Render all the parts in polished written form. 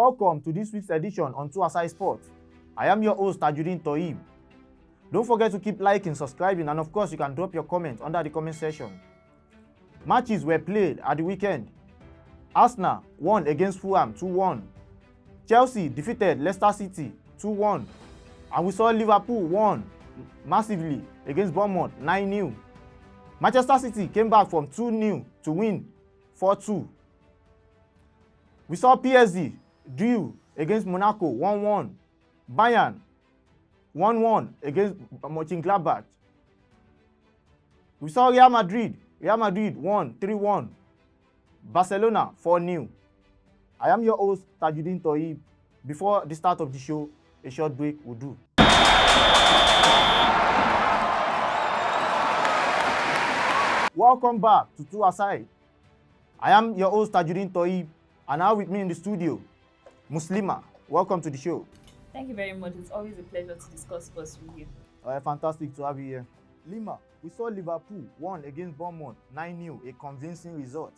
Welcome to this week's edition on 2ASIDE Sports. I am your host, Tajuddin Toyib. Don't forget to keep liking, subscribing, and of course, you can drop your comment under the comment section. Matches were played at the weekend. Arsenal won against Fulham 2-1. Chelsea defeated Leicester City 2-1. And we saw Liverpool won massively against Bournemouth 9-0. Manchester City came back from 2-0 to win 4-2. We saw PSG drew against Monaco 1-1. Bayern 1-1 against Mönchengladbach. We saw Real Madrid won 3-1. Barcelona 4-0. I am your host, Tajuddin Toyib. Before the start of the show, a short break will do. Welcome back to 2ASIDE. I am your host, Tajuddin Toyib, and now with me in the studio, Muslima. Welcome to the show. Thank you very much. It's always a pleasure to discuss sports with you. Fantastic to have you here. Lima, we saw Liverpool won against Bournemouth 9-0, a convincing result.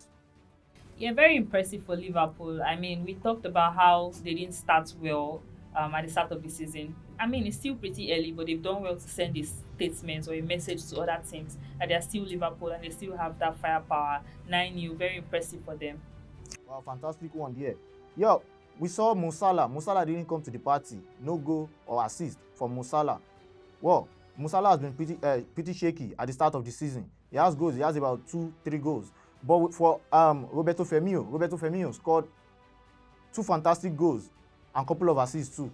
Yeah, very impressive for Liverpool. I mean, we talked about how they didn't start well at the start of the season. I mean, it's still pretty early, but they've done well to send a statement or a message to other teams that they're still Liverpool and they still have that firepower. 9-0, very impressive for them. Wow, fantastic one there. Yo, we saw Mo Salah. Mo Salah didn't come to the party. No goal or assist from Mo Salah. Well, Mo Salah has been pretty shaky at the start of the season. He has goals. He has about 2-3 goals. But for Roberto Firmino scored 2 fantastic goals and a couple of assists too.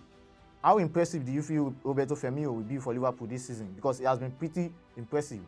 How impressive do you feel Roberto Firmino will be for Liverpool this season? Because he has been pretty impressive.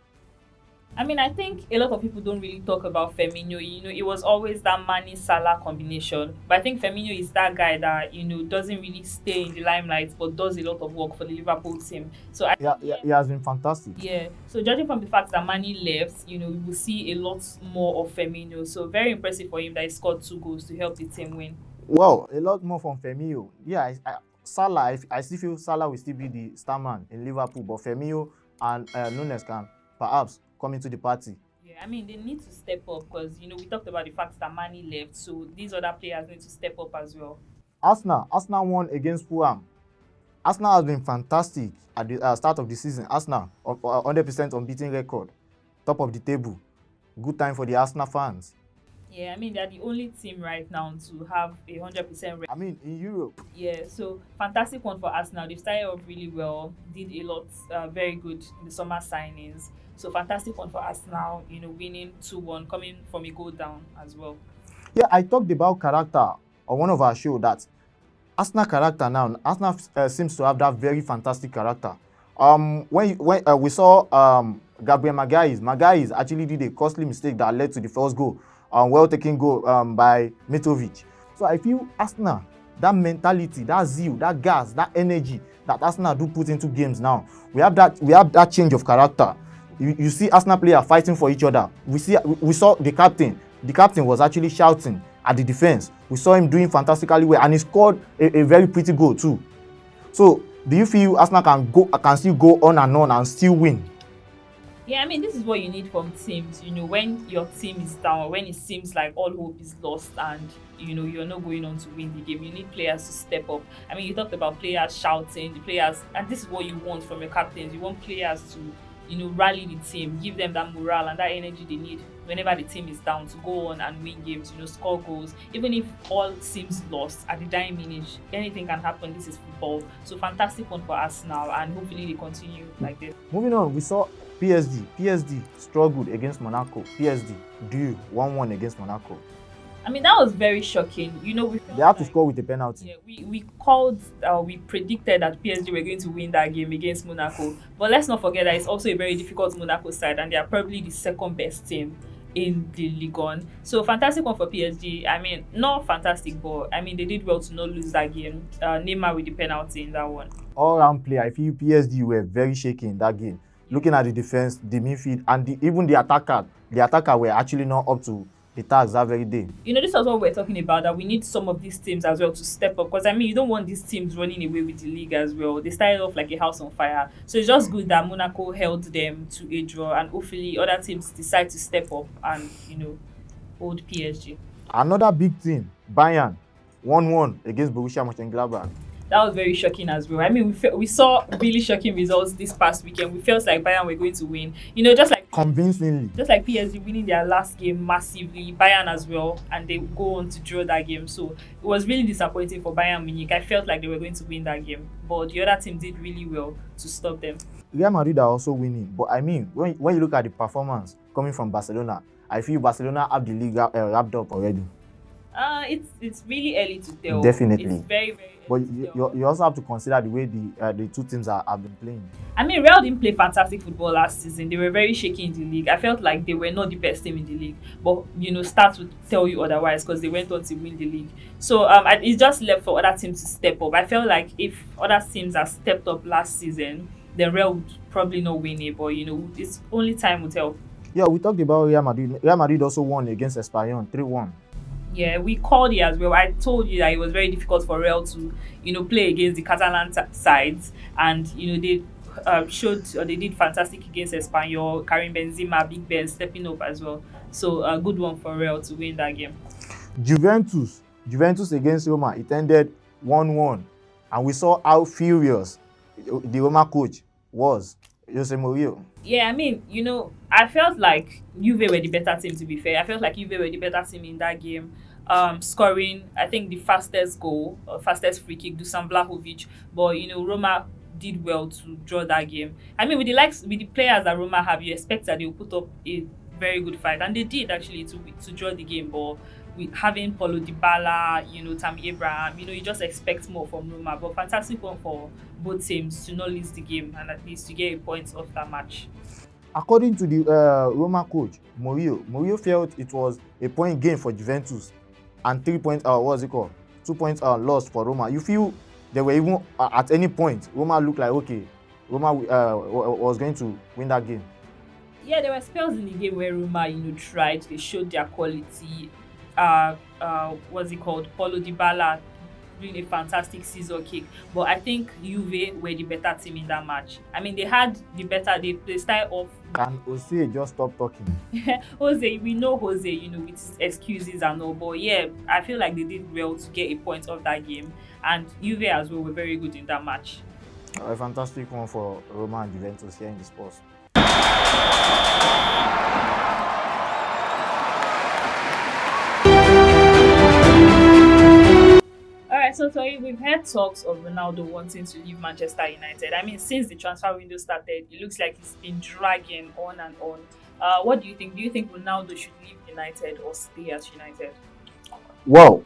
I mean, I think a lot of people don't really talk about Firmino. It was always that Mane-Salah combination. But I think Firmino is that guy that, doesn't really stay in the limelight, but does a lot of work for the Liverpool team. So he has been fantastic. Yeah. So judging from the fact that Mane left, we will see a lot more of Firmino. So very impressive for him that he scored 2 goals to help the team win. Well, a lot more from Firmino. Yeah, Salah, I still feel Salah will still be the star man in Liverpool, but Firmino and Nunes can perhaps come into the party. Yeah, I mean, they need to step up because, we talked about the fact that Mane left, so these other players need to step up as well. Arsenal won against Fulham. Arsenal has been fantastic at the start of the season. Arsenal, 100% unbeaten record, top of the table. Good time for the Arsenal fans. Yeah, I mean, they're the only team right now to have a 100% record. I mean, in Europe. Yeah, so fantastic one for Arsenal. They've started off really well, did a lot, very good in the summer signings. So fantastic one for Arsenal, winning 2-1, coming from a goal down as well. Yeah, I talked about character on one of our shows that Arsenal character now, Arsenal seems to have that very fantastic character. When we saw Gabriel Magalhaes actually did a costly mistake that led to the first goal. Well-taken goal by Mitrovic. So I feel Arsenal, that mentality, that zeal, that gas, that energy that Arsenal do put into games now. We have that change of character. You see Arsenal players fighting for each other. We saw the captain. The captain was actually shouting at the defense. We saw him doing fantastically well, and he scored a very pretty goal too. So do you feel Arsenal can still go on and still win? Yeah, I mean, this is what you need from teams. When your team is down, when it seems like all hope is lost and, you're not going on to win the game, you need players to step up. I mean, you talked about players shouting, and this is what you want from your captains. You want players to, rally the team, give them that morale and that energy they need whenever the team is down to go on and win games, score goals. Even if all seems lost at the dying minute, anything can happen. This is football. So fantastic one for Arsenal, and hopefully they continue like this. Moving on, we saw PSG struggled against Monaco. PSG drew 1-1 against Monaco. I mean, that was very shocking. They had to score with a penalty. Yeah, we predicted that PSG were going to win that game against Monaco. But let's not forget that it's also a very difficult Monaco side, and they are probably the second best team in the Ligue 1. So fantastic one for PSG. I mean, not fantastic, but I mean, they did well to not lose that game. Neymar with the penalty in that one. All-round play, I feel PSG were very shaky in that game. Looking at the defense, the midfield, and even the attacker were actually not up to the task that very day. This is what we're talking about, that we need some of these teams as well to step up. Because, I mean, you don't want these teams running away with the league as well. They started off like a house on fire. So it's just good that Monaco held them to a draw, and hopefully other teams decide to step up and, hold PSG. Another big team, Bayern. 1-1 against Borussia Mönchengladbach. That was very shocking as well. I mean, we saw really shocking results this past weekend. We felt like Bayern were going to win. You know, Convincingly. just like PSG winning their last game massively, Bayern as well, and they go on to draw that game. So it was really disappointing for Bayern Munich. I felt like they were going to win that game, but the other team did really well to stop them. Real Madrid are also winning, but I mean, when you look at the performance coming from Barcelona, I feel Barcelona have the league wrapped up already. It's really early to tell. Definitely. It's very, very But early to tell. you also have to consider the way the two teams have been playing. I mean, Real didn't play fantastic football last season. They were very shaky in the league. I felt like they were not the best team in the league. But, you know, stats would tell you otherwise because they went on to win the league. So it's just left for other teams to step up. I felt like if other teams had stepped up last season, then Real would probably not win it. But, you know, it's only time will tell. Yeah, we talked about Real Madrid. Real Madrid also won against Espanyol 3-1. Yeah, we called it as well. I told you that it was very difficult for Real to, you know, play against the Catalan sides, and you know they did fantastic against Espanyol. Karim Benzema, Big Ben stepping up as well. So a good one for Real to win that game. Juventus against Roma, it ended 1-1, and we saw how furious the Roma coach was, Jose Mourinho. Yeah, I mean, you know, I felt like Juve were the better team, to be fair. I felt like Juve were the better team in that game. Scoring, I think, the fastest goal, fastest free kick, Dusan Vlahovic. But, you know, Roma did well to draw that game. I mean, with the players that Roma have, you expect that they'll put up a very good fight. And they did, actually, to draw the game. But with having Paulo Dybala, you know, Tammy Abraham, you know, you just expect more from Roma. But fantastic one for both teams to not lose the game and at least to get a point off that match. According to the Roma coach, Mourinho felt it was a point gain for Juventus and 3 points, 2 points lost for Roma. You feel they were even, at any point, Roma looked like, okay, Roma was going to win that game? Yeah, there were spells in the game where Roma, you know, tried. They showed their quality. What's it called? Paulo Dybala doing a fantastic scissor kick. But I think Juve were the better team in that match. I mean, they had the better. They started off. Can Jose just stop talking? Jose, we know Jose, you know, with his excuses and all. But yeah, I feel like they did well to get a point off that game. And Juve as well were very good in that match. A fantastic one for Roma and Juventus here in the sports. So we've heard talks of Ronaldo wanting to leave Manchester United. I mean, since the transfer window started, it looks like he's been dragging on and on. What do you think? Do you think Ronaldo should leave United or stay at United? Well,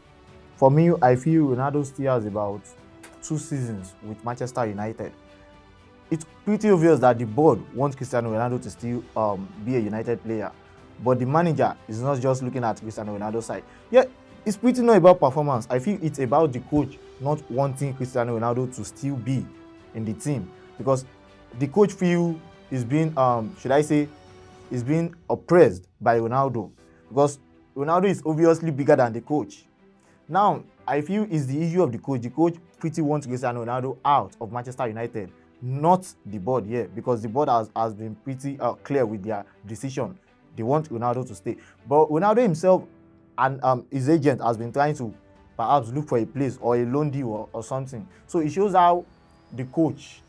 for me, I feel Ronaldo still has about 2 seasons with Manchester United. It's pretty obvious that the board wants Cristiano Ronaldo to still be a United player, but the manager is not just looking at Cristiano Ronaldo's side. Yeah, it's pretty not about performance. I feel it's about the coach not wanting Cristiano Ronaldo to still be in the team, because the coach feel is being is being oppressed by Ronaldo, because Ronaldo is obviously bigger than the coach. Now, I feel it's the issue of the coach. The coach pretty wants Cristiano Ronaldo out of Manchester United, not the board here, because the board has been pretty clear with their decision. They want Ronaldo to stay, but Ronaldo himself and his agent has been trying to perhaps look for a place or a loan deal or something. So it shows how the coach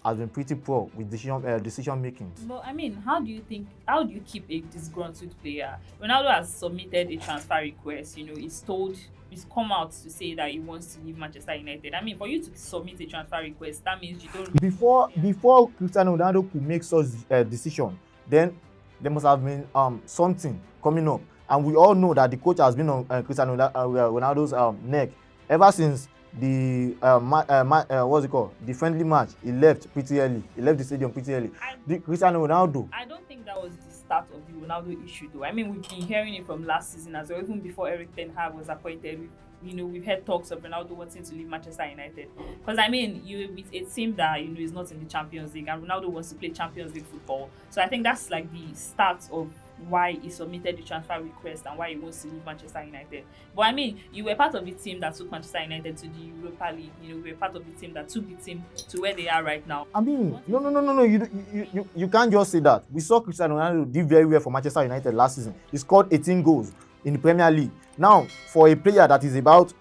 has been pretty poor with decision making. But I mean, how do you keep a disgruntled player? Ronaldo has submitted a transfer request. You know, he's come out to say that he wants to leave Manchester United. I mean, for you to submit a transfer request, that means you don't. Before Cristiano Ronaldo could make such a decision, then there must have been something coming up. And we all know that the coach has been on Cristiano Ronaldo's neck ever since the the friendly match. He left pretty early. He left the stadium pretty early. Cristiano Ronaldo. I don't think that was the start of the Ronaldo issue, though. I mean, we've been hearing it from last season as well. Even before Eric Ten Hag was appointed, we've had talks of Ronaldo wanting to leave Manchester United. Because I mean, it seemed that he's not in the Champions League, and Ronaldo wants to play Champions League football. So I think that's like the start of why he submitted the transfer request and why he wants to leave Manchester United. But I mean, you were part of the team that took Manchester United to the Europa League. You were part of the team that took the team to where they are right now. I mean, no. You can't just say that. We saw Cristiano Ronaldo did very well for Manchester United last season. He scored 18 goals. in the Premier League. Now, for a player that is about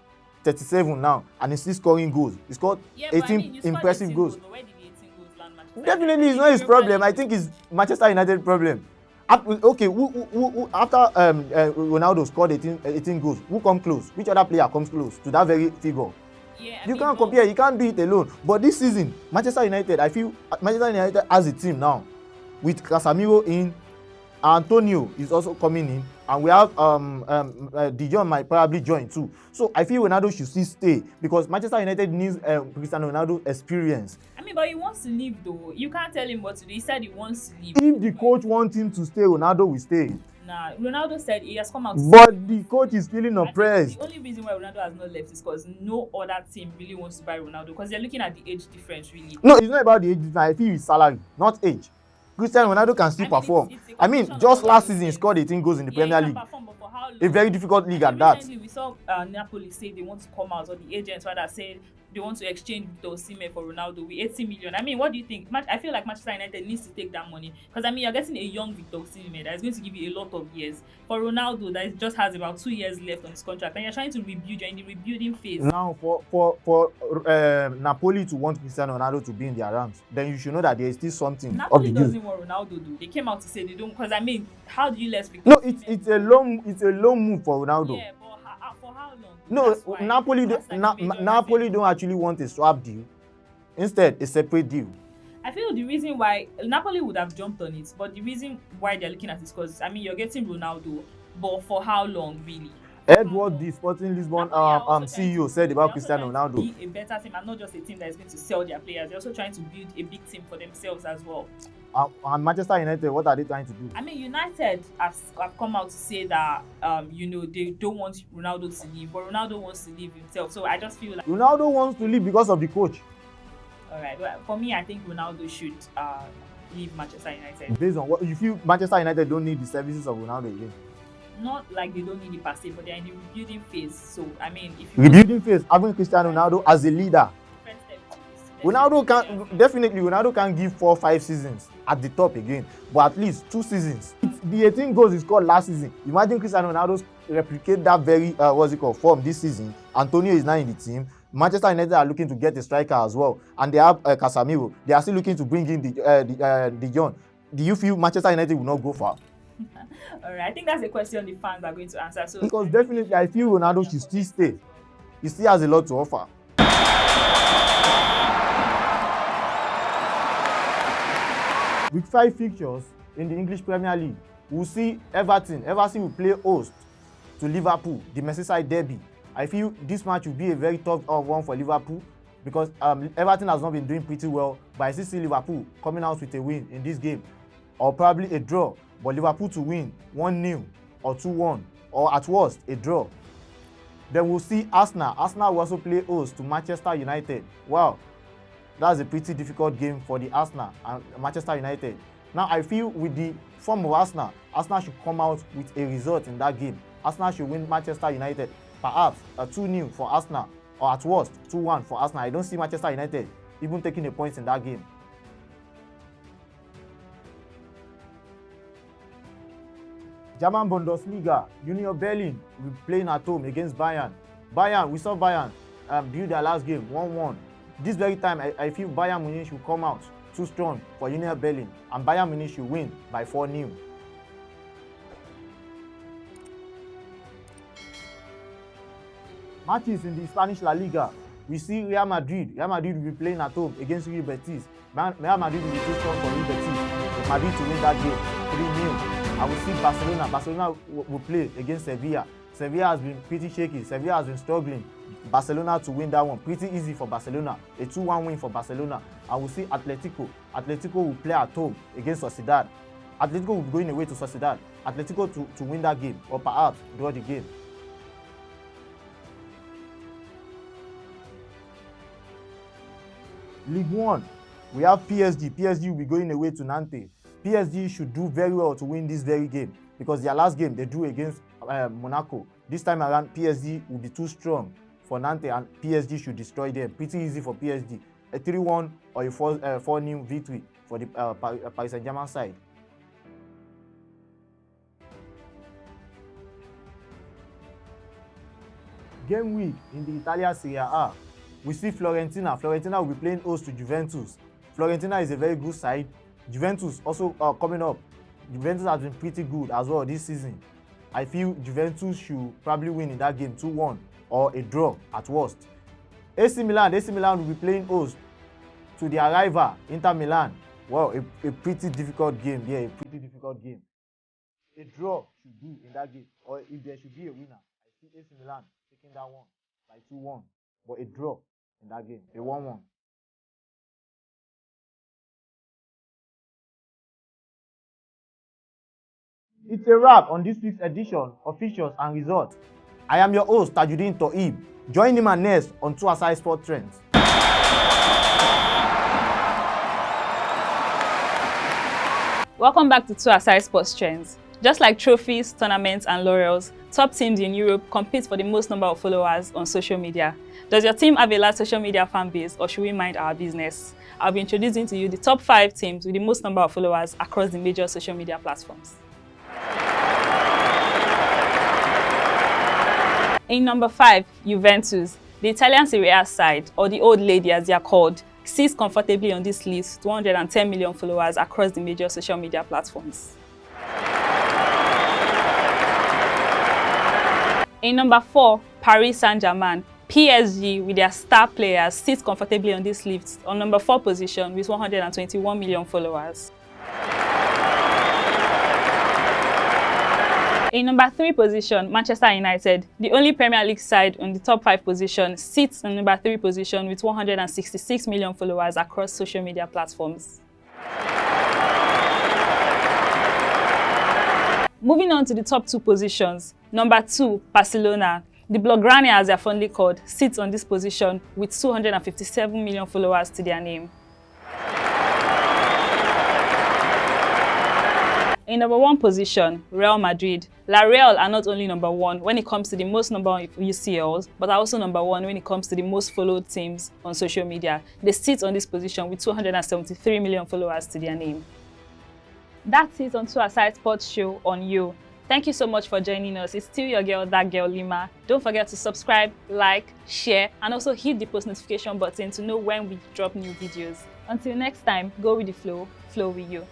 37 now and is still scoring goals, he scored Yeah, but 18 you scored impressive 18 goals. goals, but where did the 18 goals land Manchester Definitely, United? it's In not the his Europa problem. I League. think it's Manchester United problem. Okay, who after Ronaldo scored 18 goals, who come close? Which other player comes close to that very figure? Yeah, You can't compare. You can't do it alone. But this season, Manchester United, I feel Manchester United has a team now with Casemiro in. Antonio is also coming in, and we have De Jong might probably join too. So I feel Ronaldo should still stay because Manchester United needs Cristiano Ronaldo experience. I mean, but he wants to leave though. You can't tell him what to do. He said he wants to leave. If the coach wants him to stay, Ronaldo will stay. Nah, Ronaldo said he has come out to But the coach is feeling oppressed. The only reason why Ronaldo has not left is because no other team really wants to buy Ronaldo because they're looking at the age difference really. No, it's not about the age difference. I feel it's salary, not age. Cristiano Ronaldo can still perform. Just last season he scored 18 goals in the Premier League. Perform, but for how long? A very difficult league at that. Recently we saw Napoli say they want to come out, or the agents rather said they want to exchange Victor Osimhen for Ronaldo with 80 million. I mean, what do you think? I feel like Manchester United needs to take that money because I mean you're getting a young Victor Osimhen that is going to give you a lot of years. For Ronaldo that just has about 2 years left on his contract, and you're trying to rebuild. You're in the rebuilding phase. Now, for Napoli to want Cristiano Ronaldo to be in their ranks, then you should know that there is still something. Napoli doesn't want Ronaldo, do they? Came out to say they don't, because I mean, how do you let Victor? No, it's a long move for Ronaldo. Yeah, but for how long? No, Napoli don't actually want a swap deal. Instead, a separate deal. I feel the reason why Napoli would have jumped on it, but the reason why they're looking at it is because I mean you're getting Ronaldo, but for how long really? Edward, the Sporting Lisbon CEO, said about Cristiano Ronaldo. Be a better team and not just a team that is going to sell their players. They're also trying to build a big team for themselves as well. And Manchester United, what are they trying to do? I mean, United have come out to say that they don't want Ronaldo to leave, but Ronaldo wants to leave himself. So I just feel like Ronaldo wants to leave because of the coach. All right, well, for me, I think Ronaldo should leave Manchester United. Based on what you feel, Manchester United don't need the services of Ronaldo again. Not like they don't need it per se, but they're in the rebuilding phase. So I mean, if you rebuilding phase, having Cristiano Ronaldo as a leader. Ronaldo can give 4-5 seasons at the top again, but at least 2 seasons. The 18 goals he scored last season. Imagine Cristiano Ronaldo replicate that very form this season. Antonio is now in the team. Manchester United are looking to get a striker as well, and they have Casemiro. They are still looking to bring in De Jong. Do you feel Manchester United will not go far? All right, I think that's a question the fans are going to answer. So because definitely, I feel Ronaldo should still stay. He still has a lot to offer. With 5 fixtures in the English Premier League, we'll see Everton. Everton will play host to Liverpool, the Merseyside derby. I feel this match will be a very tough one for Liverpool because Everton has not been doing pretty well, but I still see Liverpool coming out with a win in this game, or probably a draw, but Liverpool to win 1-0 or 2-1, or at worst, a draw. Then we'll see Arsenal. Arsenal will also play host to Manchester United. Wow, that's a pretty difficult game for the Arsenal and Manchester United. Now, I feel with the form of Arsenal, Arsenal should come out with a result in that game. Arsenal should win Manchester United, perhaps a 2-0 for Arsenal, or at worst 2-1 for Arsenal. I don't see Manchester United even taking a point in that game. German Bundesliga, Union Berlin will be playing at home against Bayern. We saw Bayern build their last game 1-1. This very time, I feel Bayern Munich will come out too strong for Union Berlin, and Bayern Munich should win by 4-0. Matches in the Spanish La Liga, we see Real Madrid. Real Madrid will be playing at home against Real Betis. Real Madrid will be too strong for Real Betis. Madrid to win that game 3-0. I will see Barcelona. Barcelona will play against Sevilla. Sevilla has been pretty shaky. Sevilla has been struggling. Barcelona to win that one. Pretty easy for Barcelona. A 2-1 win for Barcelona. I will see Atletico. Atletico will play at home against Sociedad. Atletico will be going away to Sociedad. Atletico to win that game, or perhaps draw the game. League 1, we have PSG. PSG will be going away to Nantes. PSG should do very well to win this very game because their last game they drew against Monaco. This time around, PSG will be too strong for Nantes, and PSG should destroy them. Pretty easy for PSG. A 3-1 or a 4-0 victory for the Paris Saint-Germain side. game week in the Italian Serie A, we see Fiorentina. Fiorentina will be playing host to Juventus. Fiorentina is a very good side. Juventus also coming up. Juventus has been pretty good as well this season. I feel Juventus should probably win in that game 2-1 or a draw at worst. AC Milan will be playing host to their rival Inter Milan. Well, a pretty difficult game there, a pretty difficult game. A draw should do in that game, or if there should be a winner, I see AC Milan taking that one by 2-1, but a draw in that game, a 1-1. It's a wrap on this week's edition of Features and Results. I am your host, Tajuddin Toib. Join him and Ness on 2ASIDE Sport Trends. Welcome back to 2ASIDE Sports Trends. Just like trophies, tournaments, and laurels, top teams in Europe compete for the most number of followers on social media. Does your team have a large social media fan base, or should we mind our business? I'll be introducing to you the top 5 teams with the most number of followers across the major social media platforms. In number 5, Juventus. The Italian Serie A side, or the old lady as they are called, sits comfortably on this list with 210 million followers across the major social media platforms. In number 4, Paris Saint-Germain. PSG, with their star players, sits comfortably on this list on number 4 position with 121 million followers. In number 3 position, Manchester United, the only Premier League side on the top 5 position, sits on number 3 position with 166 million followers across social media platforms. Moving on to the top 2 positions, number 2, Barcelona. The Blaugrana, as they are fondly called, sits on this position with 257 million followers to their name. In number 1 position, Real Madrid. La Real are not only number 1 when it comes to the most number of UCLs, but are also number 1 when it comes to the most followed teams on social media. They sit on this position with 273 million followers to their name. That's it on 2ASIDE Sports Show on You. Thank you so much for joining us. It's still your girl, that girl Lima. Don't forget to subscribe, like, share, and also hit the post notification button to know when we drop new videos. Until next time, go with the flow, flow with you.